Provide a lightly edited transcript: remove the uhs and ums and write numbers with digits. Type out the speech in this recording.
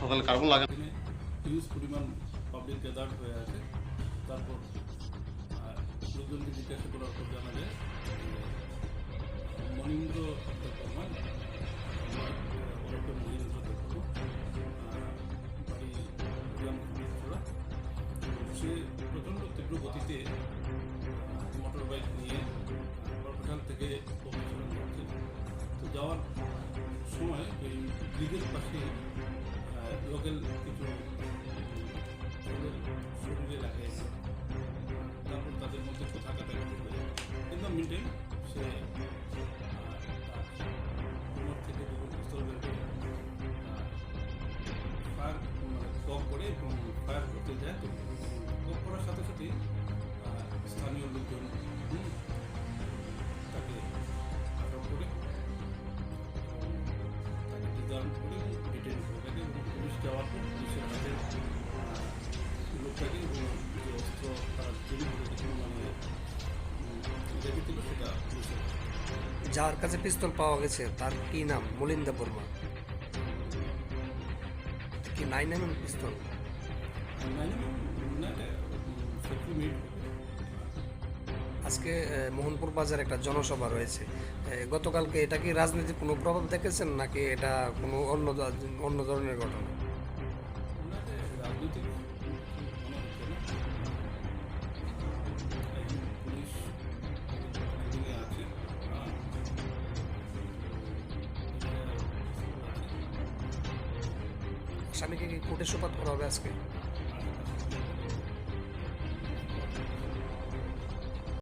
সকালে কার্বন লাগান। হিউজ পরিমাণ পাবলিক গ্যাদার্ড হয়ে আছে। তারপর লোকজনকে জিজ্ঞাসা করার পর জানা যায় মনীন্দ্র দেববর্মা, ওরফে মনীন্দ্র দেববর্মা, বাড়ি উড়িয়ামছড়া, সে প্রচণ্ড তীব্র গতিতে মোটর বাইক নিয়ে বরপেটাল থেকে অভিযান করছিল। তো যাওয়ার সময় ওই ব্রিজের পাশে লোকাল কিছু শরীরে লাগাইছে। তারপর তাদের মধ্যে কথা কাটাকাটি হয়ে একদম মিনিটে সে কোমর থেকে যখন পিস্তল বের করে ফায়ার কক করে এবং ফায়ার করতে যায়, তো কক করার সাথে সাথেই স্থানীয় লোকজন তাকে আটক করে তাকে ডিজার্ভ করে ডিটেন করে থাকে এবং পুলিশ যাওয়ার পর পুলিশের হাতে লোকটাকে এবং যে অস্ত্র তারা চুরি করে রেখেছিল সেটা পুলিশের। যার কাছে পিস্তল পাওয়া গেছে তার কি নাম? মলিন্দা বর্মা। কি 9mm পিস্তল? আজকে মোহনপুর বাজার একটা জনসভা রয়েছে, গতকালকে এটা কি রাজনীতির কোনো প্রভাব দেখেছেন নাকি এটা কোনো অন্য ধরনের ঘটনা? রাজনৈতিক পুলিশ আছে, স্বামীকে কি কোর্টে সোপাত করা হবে আজকে?